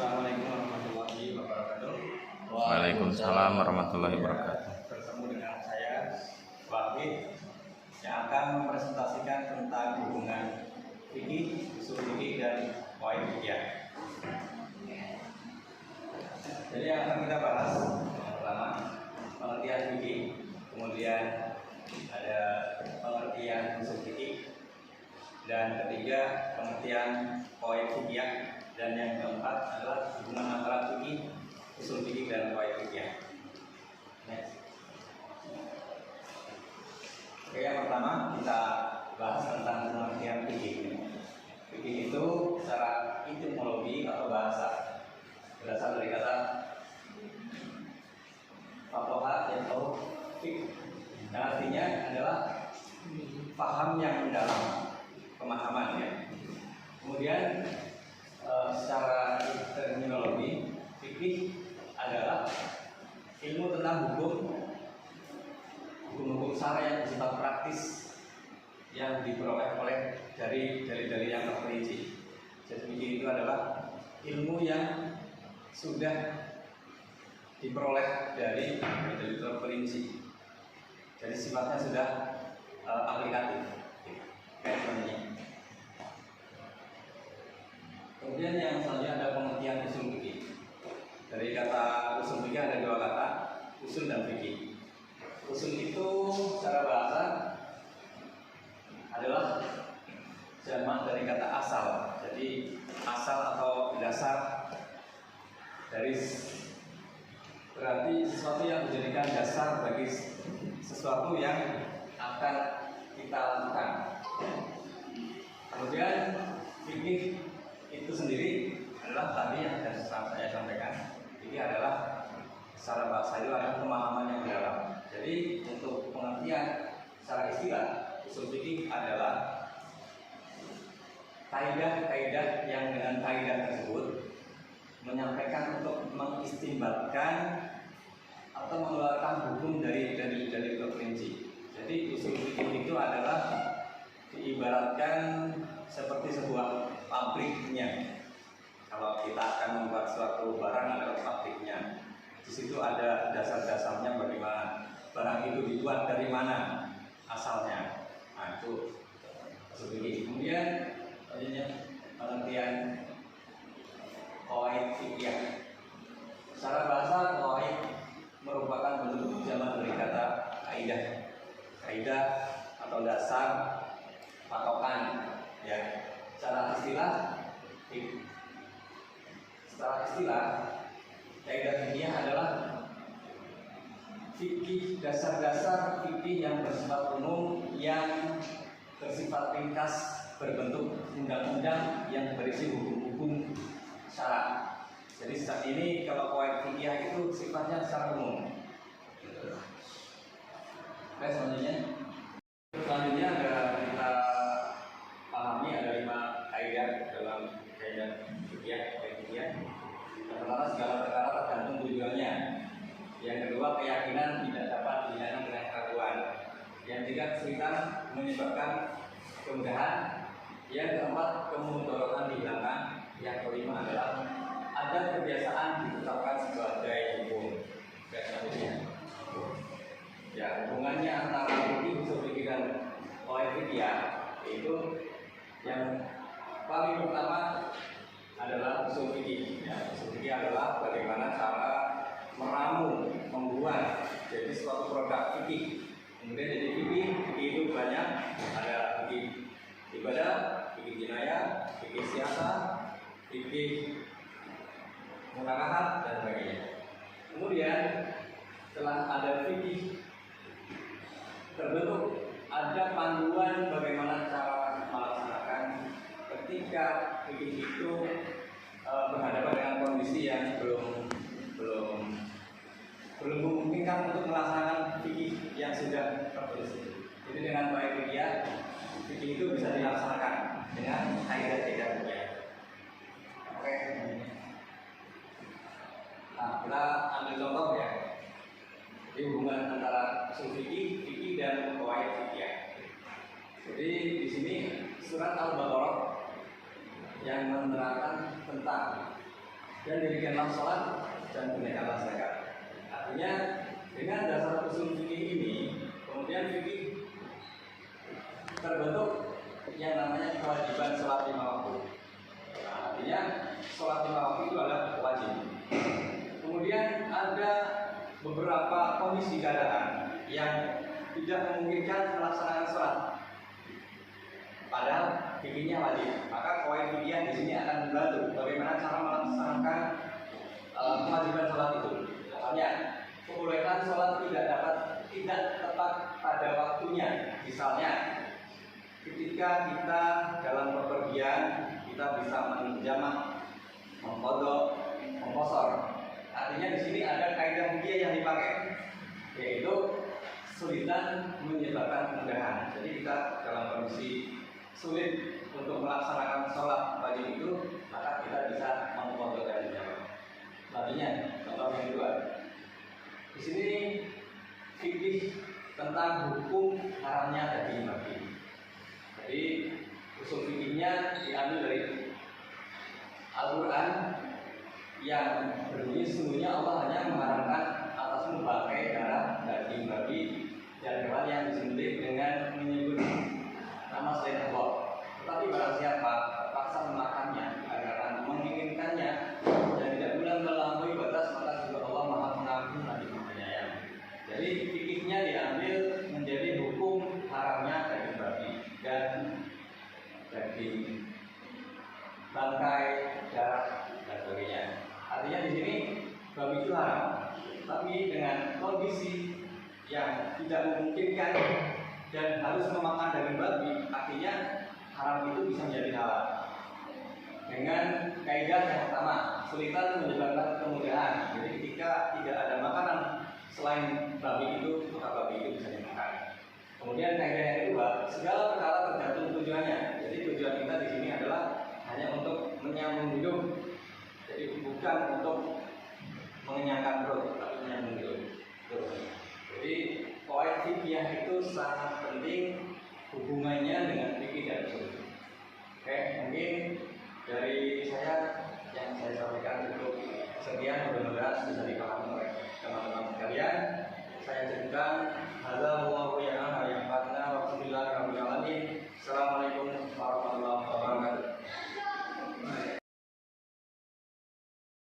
Assalamualaikum warahmatullahi wabarakatuh. Waalaikumsalam warahmatullahi wabarakatuh. Bertemu dengan saya, Wahid, yang akan mempresentasikan tentang hubungan fikih, usul fikih dan qawaid fikih. Jadi yang akan kita bahas yang pertama pengertian fikih, kemudian ada pengertian usul fikih, dan ketiga pengertian qawaid fikih, dan yang keempat adalah hubungan antara fikih, usul fikih dan qawaid fikih. Next. Oke, yang pertama kita bahas tentang pengertian fikih. Fikih itu secara etimologi atau bahasa berasal dari kata faqaha atau fik, yang artinya adalah paham yang mendalam, pemahaman ya. Kemudian secara terminologi, fikih adalah ilmu tentang hukum syara yang bersifat praktis yang diperoleh dari dalil-dalil yang terperinci. Jadi fikih itu adalah ilmu yang sudah diperoleh dari dalil terperinci. Jadi sifatnya sudah aplikatif. Kayak sebenarnya. Kemudian yang selanjutnya ada pengertian usul fikih. Dari kata usul fikih ada dua kata, usul dan fikih. Usul itu secara bahasa adalah jamak dari kata asal. Jadi asal atau dasar dari berarti sesuatu yang dijadikan dasar bagi sesuatu yang akan kita lakukan. Kemudian fikih itu sendiri adalah tadi yang saya sampaikan. Ini adalah secara bahasa itu adalah pemahaman yang mendalam. Jadi untuk pengertian secara istilah, usul fikih adalah kaidah-kaidah yang dengan kaidah tersebut menyampaikan untuk mengistimbatkan atau mengeluarkan hukum dari dalil terperinci. Jadi usul fikih itu adalah diibaratkan seperti sebuah pabriknya. Kalau kita akan membuat suatu barang adalah pabriknya. Di situ ada dasar-dasarnya bagaimana barang itu dibuat, dari mana asalnya. Nah, itu seperti. Kemudian pengertian qawaid fikih. Secara bahasa qawaid merupakan bentuk jamak dari kata kaidah. Kaidah atau dasar, patokan ya. Secara istilah kaidah fikih adalah fikih, dasar-dasar fikih yang bersifat umum, yang bersifat ringkas, berbentuk undang-undang yang berisi hukum-hukum syara. Jadi saat ini kalau qawaid fikih itu sifatnya secara umum. Oke, selanjutnya ada kita pahami ada 5 kaidah dalam kaidah fikih. Yang pertama, segala perkara tergantung tujuannya. Yang kedua, keyakinan tidak dapat dihilangkan dengan keraguan. Yang ketiga, kesulitan menyebabkan kemudahan. Yang keempat, kemudorotan dihilangkan. Yang kelima adalah ada kebiasaan ditetapkan sebagai hukum. Ya, hubungannya antara fikih, usul fikih dan qawaid fikih itu yang paling pertama adalah usul fikih. Ya, usul fikih adalah bagaimana cara meramu, membuat jadi suatu produk fikih. Kemudian jadi fikih itu banyak, ada fikih ibadah, fikih jinayah, fikih siasat, fikih munakahat dan sebagainya. Kemudian setelah ada fikih terbentuk ada panduan bagaimana cara melaksanakan ketika fikih itu berhadapan dengan kondisi yang belum memungkinkan untuk melaksanakan fikih yang sudah tertulis. Jadi dengan baik fikih itu bisa dilaksanakan dengan kaidah-kaidah fikih. Oke. Nah, kita ambil contoh ya. Jadi hubungan antara usul fikih dan qawaid fikih. Jadi di sini surat Al-Baqarah yang menerangkan tentang dan dirikanlah sholat dan tunaikanlah zakat. Artinya dengan dasar usul fikih ini, kemudian fikih terbentuk yang namanya kewajiban sholat 5 waktu. Nah, artinya sholat 5 waktu itu adalah wajib. Kemudian ada beberapa kondisi keadaan yang tidak memungkinkan melaksanakan sholat, padahal fikihnya wajib. Maka poin fikih di sini akan membantu bagaimana cara melaksanakan kewajiban sholat itu. Misalnya, kebolehan sholat tidak tepat pada waktunya. Misalnya, ketika kita dalam bepergian, kita bisa menjamak, mengkodok, mengkosor. Artinya di sini ada kaidah fikih yang dipakai, yaitu kesulitan menyebabkan kemudahan. Jadi kita dalam kondisi sulit untuk melaksanakan sholat wajib itu, maka kita bisa mengkodok dan menjamak. Artinya, contoh yang kedua, di sini fikih tentang hukum haramnya daging babi. Jadi usul fikihnya diambil dari Al-Quran yang berbunyi sesungguhnya Allah hanya mengharamkan atas memakai darah daging babi dan hewan yang disembelih dengan menyebut nama selain Allah. Tetapi barang siapa terpaksa memakannya karena menginginkannya dan tidak pula melampaui batas, maka juga Allah Maha Pengampun lagi Maha Penyayang. Jadi fikihnya diambil menjadi hukum haramnya daging babi dan daging bangkai, darah dan sebagainya. Artinya di sini babi itu haram, tapi dengan kondisi yang tidak memungkinkan dan harus memakan daging babi, artinya haram itu bisa menjadi halal. Dengan kaidah yang pertama, kesulitan menyebabkan kemudahan. Jadi ketika tidak ada makanan selain babi itu, maka babi itu bisa dimakan. Kemudian kaidah yang kedua, segala perkara tergantung tujuannya. Jadi tujuan kita di sini adalah hanya untuk menyambung hidup. Jadi bukan untuk mengenyangkan perut, tapi menyambung hidup. Jadi poin fikih itu sangat penting hubungannya dengan fikih dan usul. Oke, mungkin dari saya yang saya sampaikan cukup sekian, mudah-mudahan bisa dipahami oleh teman-teman sekalian. Saya ceritakan, hal